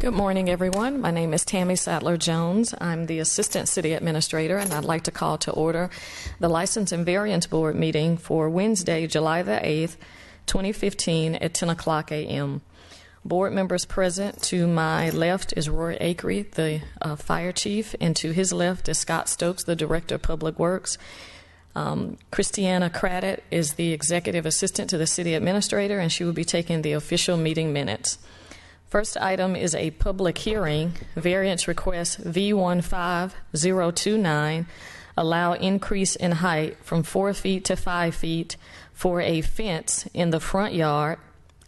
Good morning, everyone. My name is Tammy Sattler-Jones. I'm the Assistant City Administrator, and I'd like to call to order the License and Variance Board meeting for Wednesday, July the 8th, 2015 at 10 o'clock a.m. Board members present, to my left is Roy Akery, the Fire Chief, and to his left is Scott Stokes, the Director of Public Works. Christiana Craddock is the Executive Assistant to the City Administrator, and she will be taking the official meeting minutes. First item is a public hearing, variance request V15029, allow increase in height from 4 feet to 5 feet for a fence in the front yard,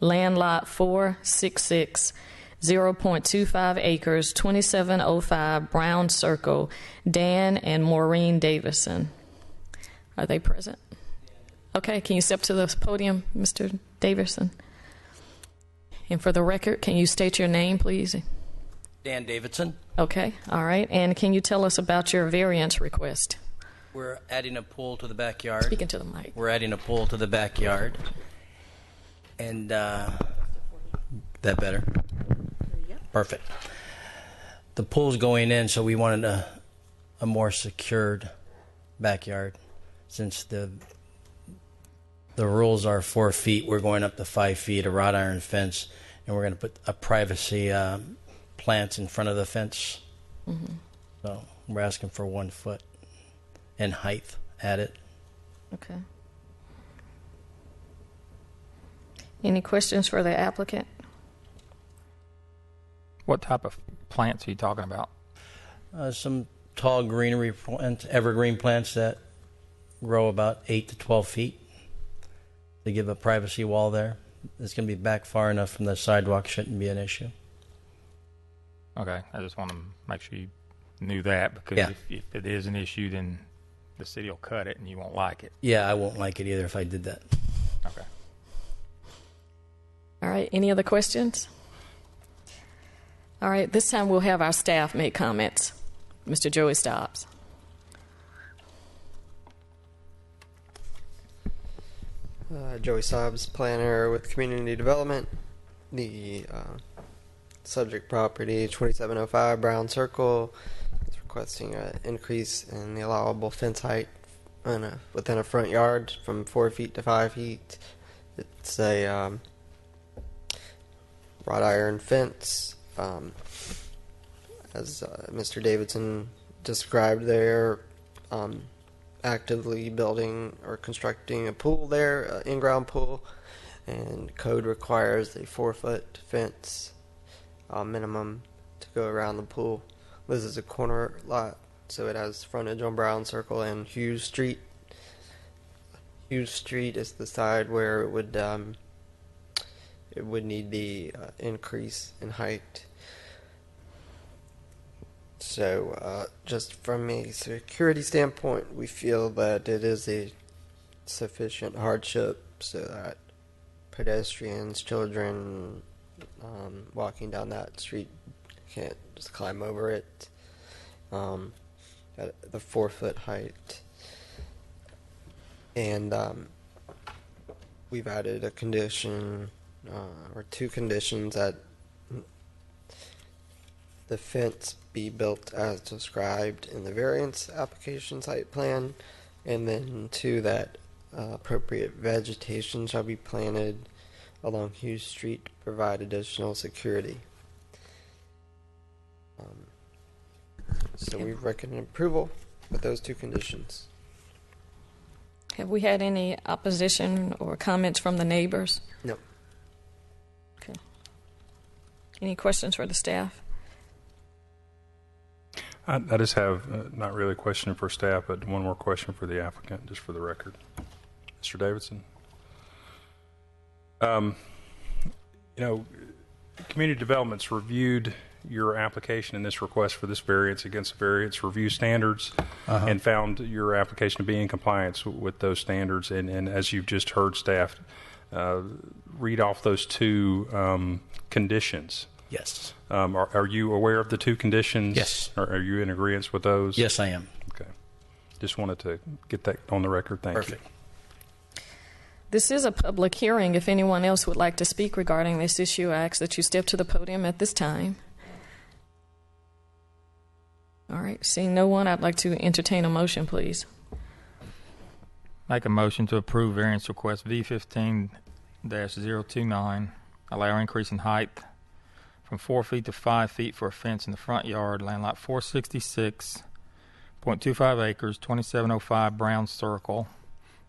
land lot 466, 0.25 acres, 2705 Brown Circle, Dan and Maureen Davison. Are they present? Okay, can you step to the podium, Mr. Davison? And for the record, can you state your name, please? Dan Davidson. Okay, all right. And can you tell us about your variance request? We're adding a pool to the backyard. Speaking to the mic. We're adding a pool to the backyard. And that better? Perfect. The pool's going in, so we wanted a more secured backyard. Since the rules are 4 feet, we're going up to 5 feet, a wrought iron fence, and we're going to put a privacy plants in front of the fence. Mm-hmm. So we're asking for 1 foot in height added. Okay. Any questions for the applicant? What type of plants are you talking about? Some tall greenery plants, evergreen plants that grow about 8 to 12 feet. To give a privacy wall there. It's going to be back far enough from the sidewalk, shouldn't be an issue. Okay, I just want to make sure you knew that, because if it is an issue, then the city will cut it and you won't like it. Yeah, I won't like it either if I did that. Okay. All right, any other questions? All right, this time we'll have our staff make comments. Mr. Joey Stobbs. Joey Stobbs, planner with community development. The subject property, 2705 Brown Circle, is requesting an increase in the allowable fence height within a front yard from 4 feet to 5 feet. It's a wrought iron fence. As Mr. Davidson described there, actively building or constructing a pool there, in-ground pool, and code requires a 4-foot fence minimum to go around the pool. This is a corner lot, so it has frontage on Brown Circle and Hughes Street. Hughes Street is the side where it would need the increase in height. So, just from a security standpoint, we feel that it is a sufficient hardship so that pedestrians, children walking down that street can't just climb over it at the 4-foot height. And we've added a condition, or 2 conditions, that the fence be built as described in the variance application site plan, and then 2, that appropriate vegetation shall be planted along Hughes Street to provide additional security. So we recommend approval with those 2 conditions. Have we had any opposition or comments from the neighbors? No. Okay. Any questions for the staff? I just have not really a question for staff, but one more question for the applicant, just for the record. Mr. Davidson. Community Development's reviewed your application and this request for this variance against variance review standards, and found your application to be in compliance with those standards. And as you've just heard staff read off those 2 conditions. Yes. Are you aware of the 2 conditions? Yes. Are you in agreement with those? Yes, I am. Okay. Just wanted to get that on the record. Thank you. Perfect. This is a public hearing. If anyone else would like to speak regarding this issue, I ask that you step to the podium at this time. All right. Seeing no one, I'd like to entertain a motion, please. Make a motion to approve variance request V15-029, allow increase in height from 4 feet to 5 feet for a fence in the front yard, land lot 466.25 acres, 2705 Brown Circle,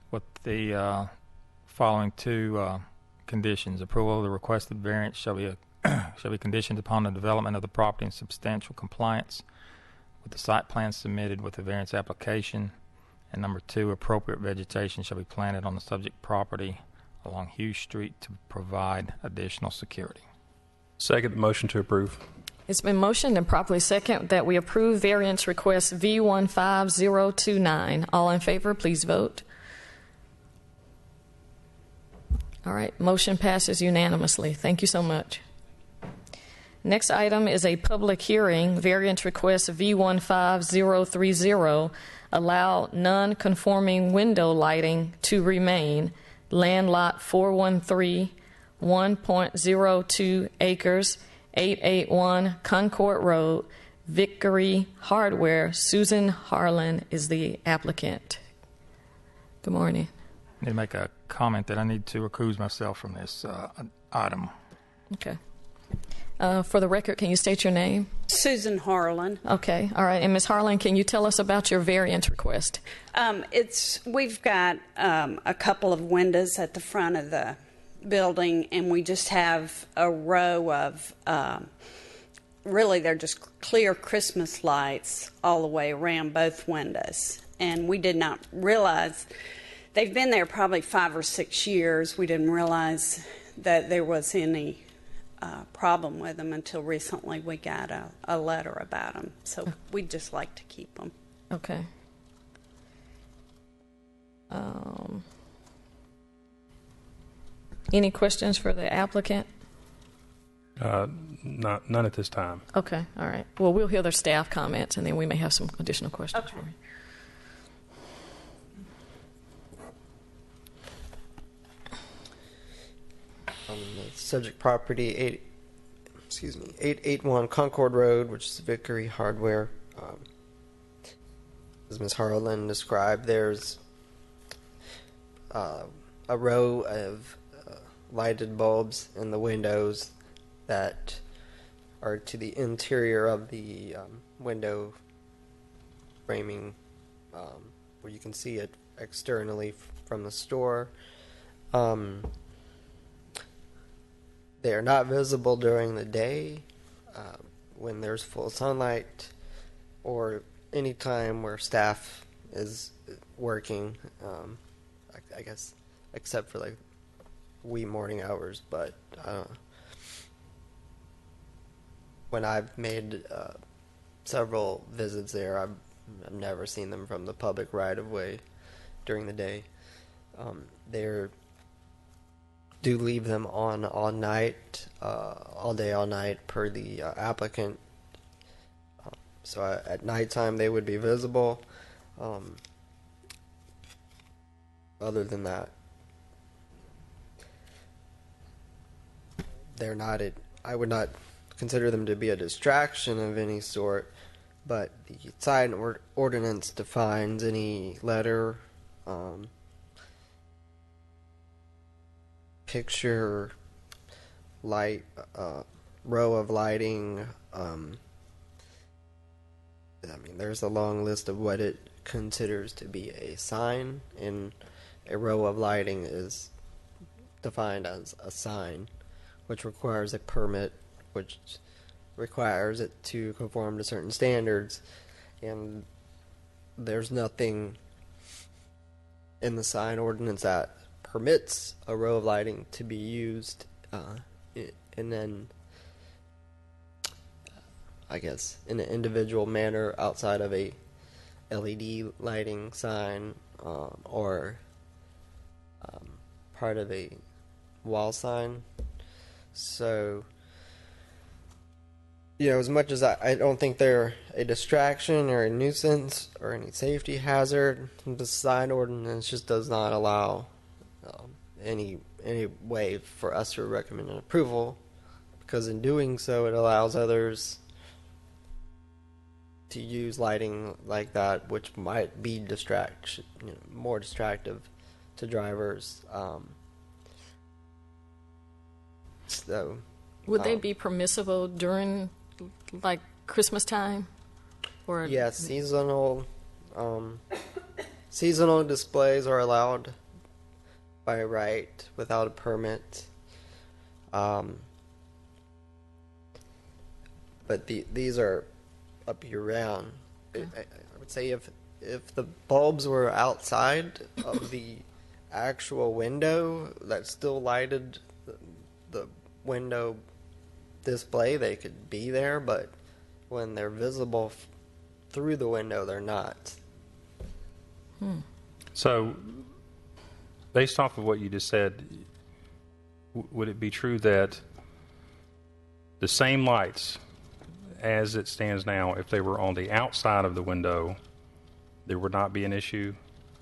with the following two conditions. Approval of the requested variance shall be conditioned upon the development of the property in substantial compliance with the site plan submitted with the variance application. And number 2, appropriate vegetation shall be planted on the subject property along Hughes Street to provide additional security. Second the motion to approve. It's been motioned and properly second that we approve variance request V15029. All in favor, please vote. All right, motion passes unanimously. Thank you so much. Next item is a public hearing, variance request V15030, allow non-conforming window lighting to remain, land lot 413, 1.02 acres, 881 Concord Road, Vickery Hardware. Susan Harlan is the applicant. Good morning. I need to make a comment that I need to recuse myself from this item. Okay. For the record, can you state your name? Susan Harlan. Okay, all right. And Ms. Harlan, can you tell us about your variance request? We've got a couple of windows at the front of the building, and we just have a row of, really they're just clear Christmas lights all the way around both windows. And we did not realize, they've been there probably 5 or 6 years. We didn't realize that there was any problem with them until recently we got a letter about them. So we'd just like to keep them. Okay. Any questions for the applicant? None at this time. Okay, all right. Well, we'll hear their staff comments, and then we may have some additional questions Okay. for you. The subject property, 881 Concord Road, which is Vickery Hardware. As Ms. Harlan described, there's a row of lighted bulbs in the windows that are to the interior of the window framing, where you can see it externally from the store. They are not visible during the day when there's full sunlight, or any time where staff is working, I guess, except for like wee morning hours. But when I've made several visits there, I've never seen them from the public right of way during the day. They're do leave them on all night, all day, all night, per the applicant. So at nighttime they would be visible. Other than that, they're not. I would not consider them to be a distraction of any sort. But the sign ordinance defines any letter, picture, light, row of lighting. There's a long list of what it considers to be a sign, and a row of lighting is defined as a sign, which requires a permit, which requires it to conform to certain standards. And there's nothing in the sign ordinance that permits a row of lighting to be used and then I guess in an individual manner outside of a LED lighting sign or part of a wall sign. So as much as I don't think they're a distraction or a nuisance or any safety hazard, the sign ordinance just does not allow any way for us to recommend an approval, because in doing so it allows others to use lighting like that, which might be more distractive to drivers. So, Would they be permissible during, like, Christmas time? Or yeah, seasonal displays are allowed by right without a permit. But these are up year round. I would say if the bulbs were outside of the actual window that still lighted the window display, they could be there, but when they're visible through the window, they're not. So, based off of what you just said, would it be true that the same lights as it stands now, if they were on the outside of the window, there would not be an issue?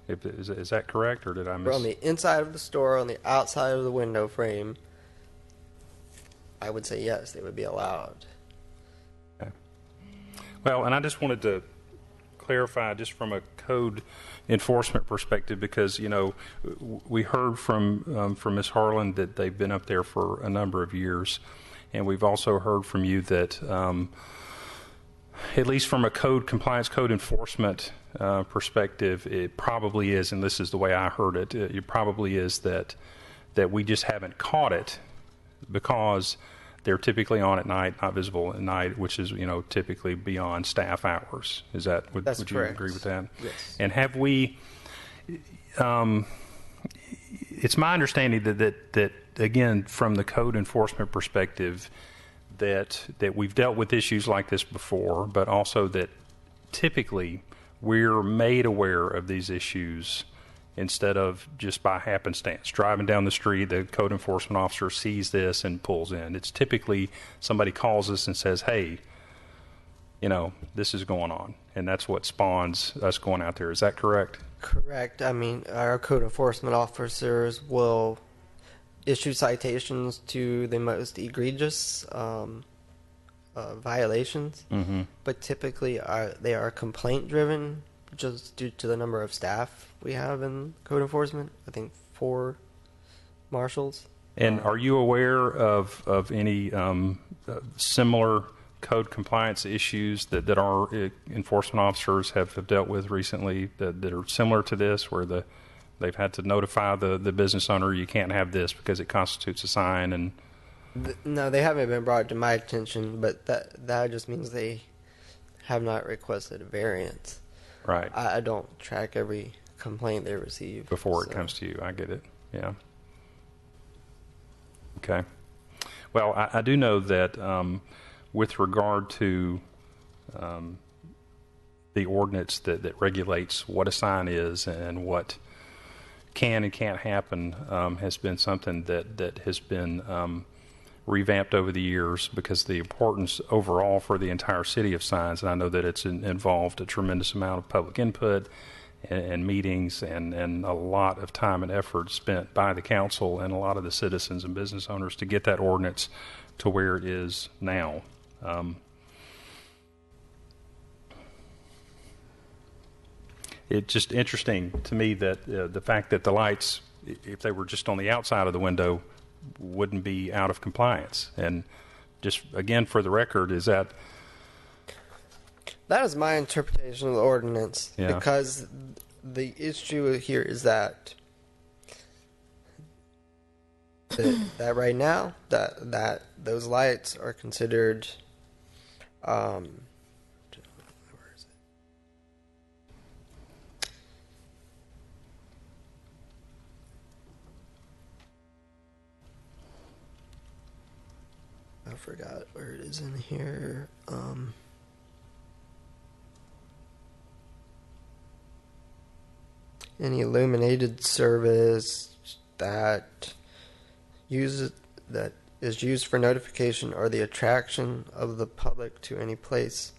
Is that correct, or did I miss? On the inside of the store, on the outside of the window frame, I would say yes, they would be allowed. Okay. Well, and I just wanted to clarify, just from a code enforcement perspective, because we heard from Ms. Harlan that they've been up there for a number of years, and we've also heard from you that at least from a compliance code enforcement perspective, it probably is, and this is the way I heard it, it probably is that we just haven't caught it because they're typically on at night, not visible at night, which is typically beyond staff hours. Is that would you correct. Agree with that? Yes. And have we? It's my understanding that again, from the code enforcement perspective, that we've dealt with issues like this before, but also that typically we're made aware of these issues instead of just by happenstance. Driving down the street, the code enforcement officer sees this and pulls in. It's typically somebody calls us and says, hey, this is going on. And that's what spawns us going out there. Is that correct? Correct. I mean, our code enforcement officers will issue citations to the most egregious violations, but typically they are complaint driven, just due to the number of staff we have in code enforcement. I think 4 marshals. And are you aware of any similar code compliance issues that our enforcement officers have dealt with recently that are similar to this, where they've had to notify the business owner, you can't have this because it constitutes a sign? And no, they haven't been brought to my attention, but that just means they have not requested a variance. Right. I don't track every complaint they receive Before it comes to you. I get it. Yeah. Okay. Well, I do know that with regard to the ordinance that regulates what a sign is and what can and can't happen has been something that has been revamped over the years, because the importance overall for the entire city of signs, and I know that it's involved a tremendous amount of public input and meetings and a lot of time and effort spent by the council and a lot of the citizens and business owners to get that ordinance to where it is now. It's just interesting to me that the fact that the lights, if they were just on the outside of the window, wouldn't be out of compliance. And just again, for the record, is that is my interpretation of the ordinance. Yeah. Because the issue here is that right now that those lights are considered where is it? I forgot where it is in here. Any illuminated service that is used for notification or the attraction of the public to any place,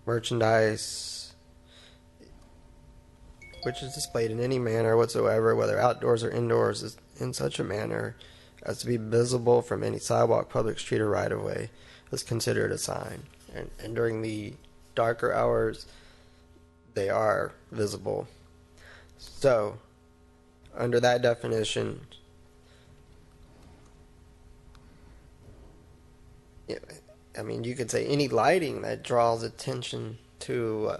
merchandise which is displayed in any manner whatsoever, whether outdoors or indoors, is in such a manner as to be visible from any sidewalk, public street, or right of way, is considered a sign. And during the darker hours, they are visible. So, under that definition, yeah, I mean, you could say any lighting that draws attention to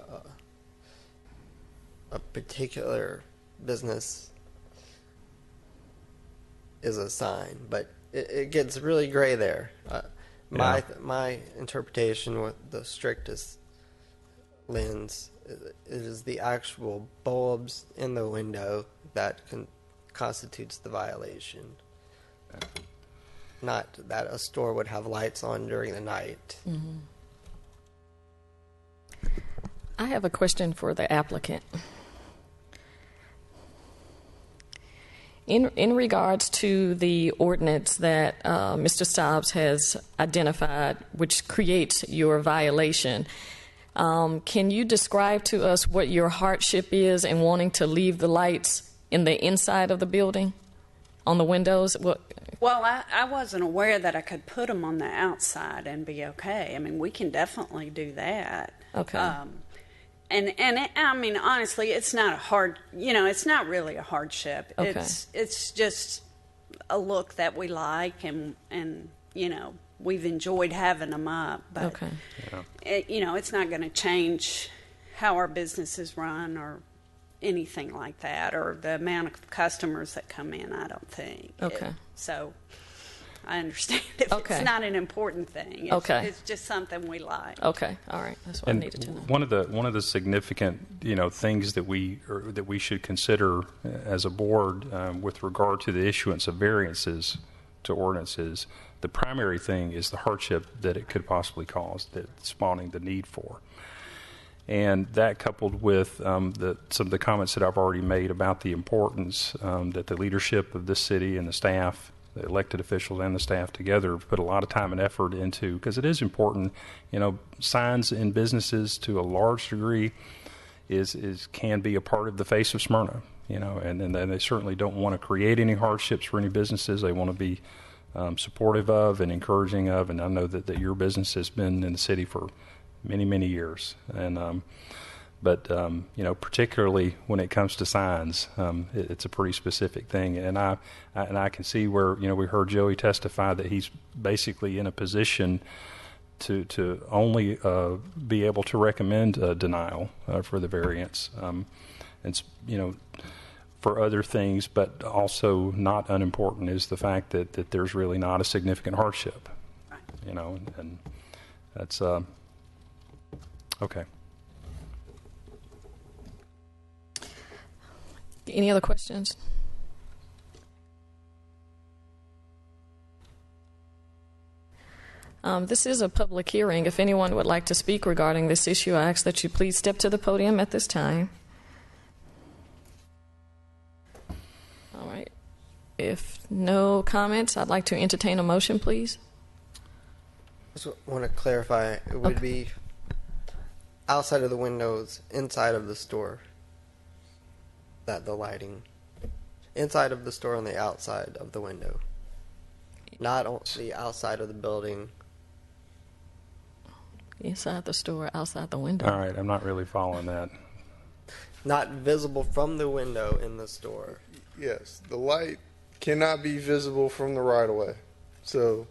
a particular business is a sign, but it gets really gray there. My interpretation with the strictest lens is the actual bulbs in the window that constitutes the violation. Not that a store would have lights on during the night. Mm-hmm. I have a question for the applicant. In regards to the ordinance that Mr. Stobbs has identified, which creates your violation, can you describe to us what your hardship is in wanting to leave the lights in the inside of the building, on the windows? Well, I wasn't aware that I could put them on the outside and be okay. I mean, we can definitely do that. Okay. I mean, honestly, it's not a hard, it's not really a hardship. Okay. It's just a look that we like, and we've enjoyed having them up. But okay. it's not going to change how our business is run or anything like that, or the amount of customers that come in. I don't think. Okay. So I understand if okay. it's not an important thing. It's just something we like. Okay, all right, that's what I needed to know. One of the significant things that we should consider as a board with regard to the issuance of variances to ordinances, the primary thing is the hardship that it could possibly cause, that's spawning the need for. And that, coupled with some of the comments that I've already made about the importance that the leadership of this city and the staff, the elected officials and the staff together, put a lot of time and effort into, because it is important. Signs in businesses to a large degree can be a part of the face of Smyrna. And they certainly don't want to create any hardships for any businesses. They want to be supportive of and encouraging of. And I know that your business has been in the city for many, many years. And but particularly when it comes to signs, it's a pretty specific thing. And I can see where we heard Joey testify that he's basically in a position to only be able to recommend a denial for the variance, and for other things, but also not unimportant is the fact that there's really not a significant hardship, and that's okay. Any other questions? This is a public hearing. If anyone would like to speak regarding this issue, I ask that you please step to the podium at this time. All right. If no comments, I'd like to entertain a motion, please. I just want to clarify. It would be outside of the windows, inside of the store. That the lighting inside of the store on the outside of the window, not on the outside of the building. Inside the store, outside the window. All right, I'm not really following that. Not visible from the window in the store. Yes, the light cannot be visible from the right of way. So,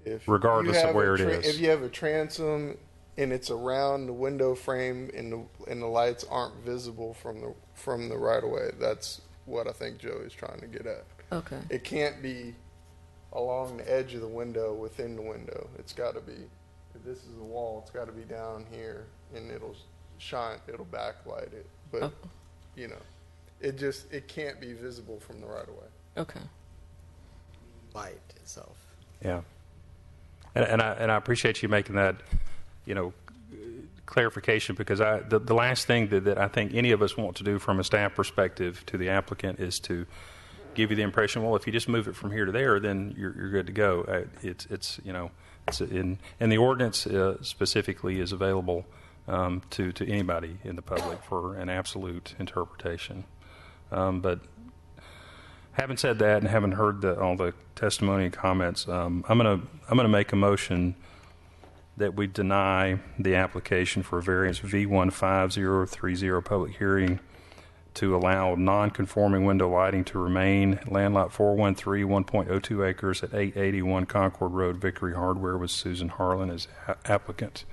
if regardless of where it is, if you have a transom and it's around the window frame and the lights aren't visible from the right of way, that's what I think Joey's trying to get at. Okay. It can't be along the edge of the window, within the window. It's got to be, if this is a wall, it's got to be down here, and it'll backlight it. But it can't be visible from the right of way. Okay. Light itself. Yeah. And I appreciate you making that clarification, because the last thing that I think any of us want to do from a staff perspective to the applicant is to give you the impression, well, if you just move it from here to there, then you're good to go. It's in the ordinance specifically is available to anybody in the public for an absolute interpretation. But having said that, and having heard all the testimony and comments, I'm gonna make a motion that we deny the application for variance V15030 public hearing to allow non-conforming window lighting to remain land lot 413, 1.02 acres at 881 Concord Road, Victory Hardware, with Susan Harlan as applicant.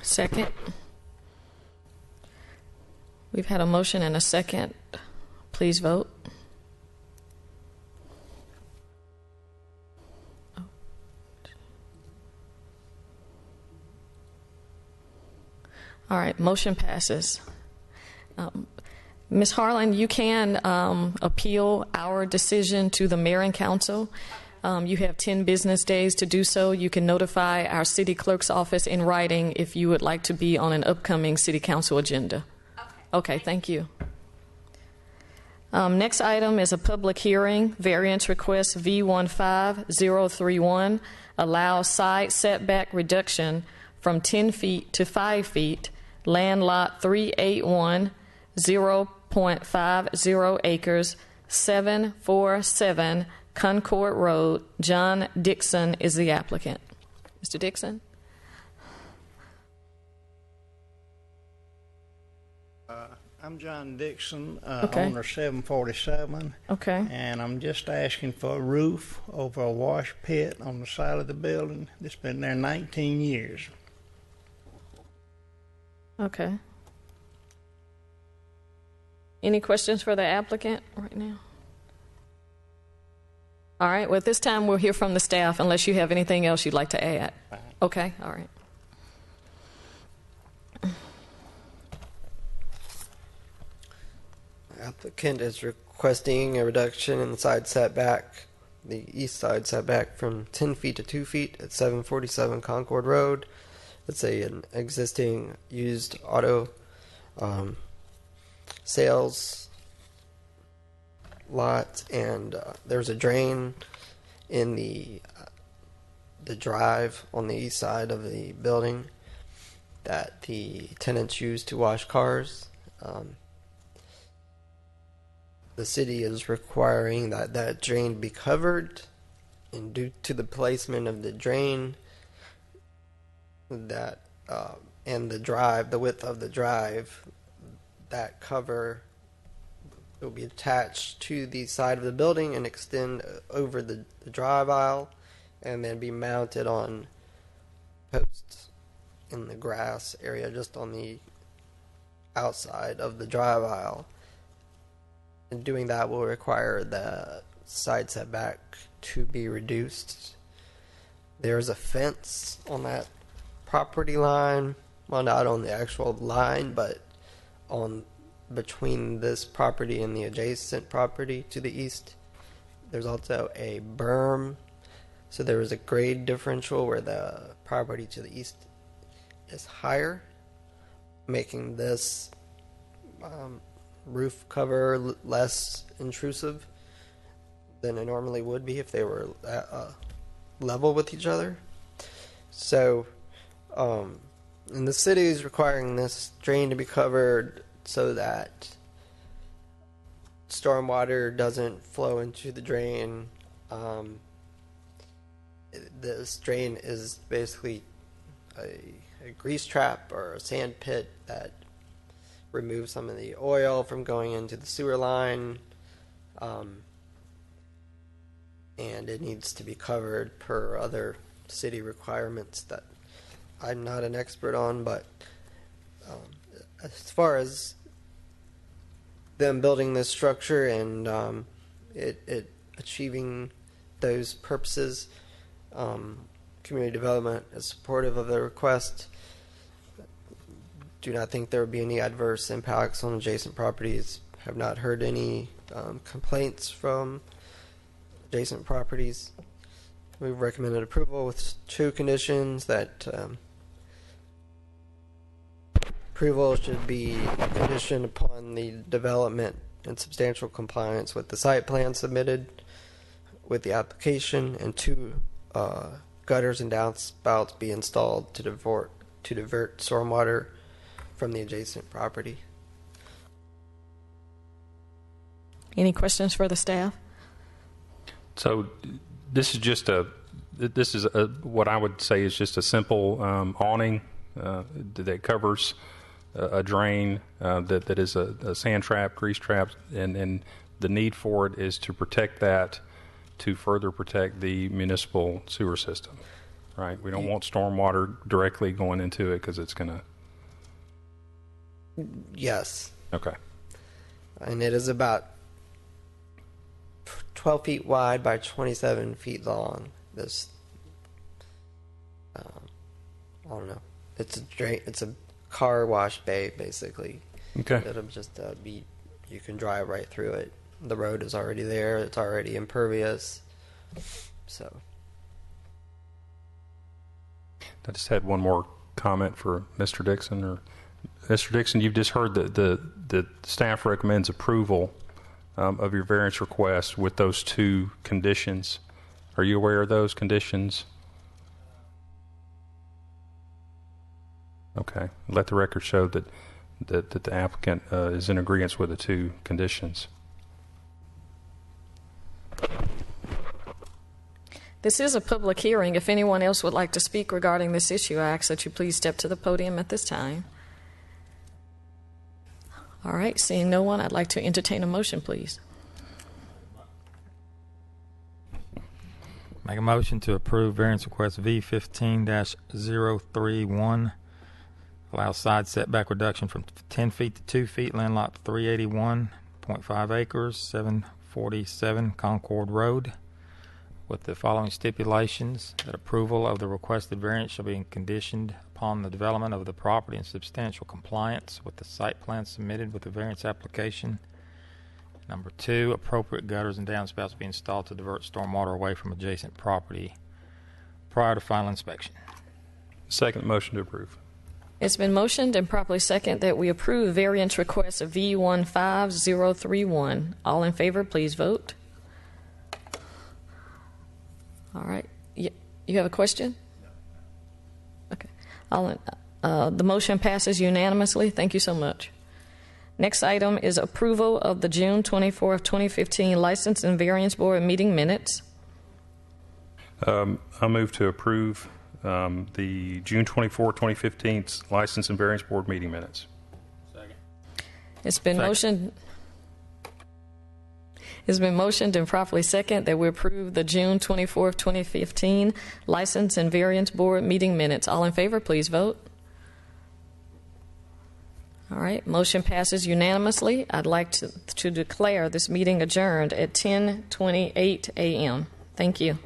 Second. We've had a motion and a second. Please vote. All right, motion passes. Ms. Harlan, you can appeal our decision to the mayor and council. You have 10 business days to do so. You can notify our city clerk's office in writing if you would like to be on an upcoming city council agenda. Okay, thank you. Next item is a public hearing, variance request V15031, allow side setback reduction from 10 feet to 5 feet, land lot 381, 0.50 acres, 747 Concord Road. John Dixon is the applicant. Mr. Dixon? I'm John Dixon, Okay. owner 747. Okay. And I'm just asking for a roof over a wash pit on the side of the building that's been there 19 years. Okay. Any questions for the applicant right now? All right, well, at this time, we'll hear from the staff unless you have anything else you'd like to add. Okay, all right. Applicant is requesting a reduction in the side setback, the east side setback, from 10 feet to 2 feet at 747 Concord Road. It's an existing used auto sales lot, and there's a drain in the drive on the east side of the building that the tenants use to wash cars. The city is requiring that drain be covered, and due to the placement of the drain, that and the width of the drive, that cover will be attached to the side of the building and extend over the drive aisle, and then be mounted on posts in the grass area just on the outside of the drive aisle. And doing that will require the side setback to be reduced. There's a fence on that property line, well, not on the actual line, but on between this property and the adjacent property to the east. There's also a berm, so there is a grade differential where the property to the east is higher, making this roof cover less intrusive than it normally would be if they were level with each other. So, and the city is requiring this drain to be covered so that stormwater doesn't flow into the drain. This drain is basically a grease trap or a sand pit that remove some of the oil from going into the sewer line, and it needs to be covered per other city requirements that I'm not an expert on, but as far as them building this structure and it achieving those purposes, community development is supportive of the request. Do not think there would be any adverse impacts on adjacent properties. Have not heard any complaints from adjacent properties. We've recommended approval with 2 conditions: that approval should be conditioned upon the development and substantial compliance with the site plan submitted with the application, and 2 gutters and downspouts be installed to divert stormwater from the adjacent property. Any questions for the staff? So this is just a this is what I would say is just a simple awning that covers a drain that is a sand trap, grease trap, and the need for it is to protect that, to further protect the municipal sewer system. Right? We don't want stormwater directly going into it because it's going to. Yes. Okay. And it is about 12 feet wide by 27 feet long. This, I don't know. It's a drain. It's a car wash bay, basically. Okay. It'll just be. You can drive right through it. The road is already there. It's already impervious. So. I just had one more comment for Mr. Dixon. Mr. Dixon, you've just heard that the staff recommends approval of your variance request with those two conditions. Are you aware of those conditions? Okay. Let the record show that the applicant is in agreement with the two conditions. This is a public hearing. If anyone else would like to speak regarding this issue, I ask that you please step to the podium at this time. All right, seeing no one, I'd like to entertain a motion, please. Make a motion to approve variance request V15-031. Allow side setback reduction from 10 feet to 2 feet, land lot 381.5 acres, 747 Concord Road, with the following stipulations: that approval of the requested variance shall be conditioned upon the development of the property in substantial compliance with the site plan submitted with the variance application. Number 2, appropriate gutters and downspouts be installed to divert stormwater away from adjacent property prior to final inspection. Second motion to approve. It's been motioned and properly second that we approve variance request of V15031. All in favor, please vote. All right. You have a question? No. Okay. The motion passes unanimously. Thank you so much. Next item is approval of the June 24th, 2015 License and Variance Board meeting minutes. I move to approve the June 24, 2015 License and Variance Board meeting minutes. Second. It's been motioned. It's been motioned and properly second that we approve the June 24th, 2015 License and Variance Board meeting minutes. All in favor, please vote. All right, motion passes unanimously. I'd like to declare this meeting adjourned at 10:28 a.m. Thank you.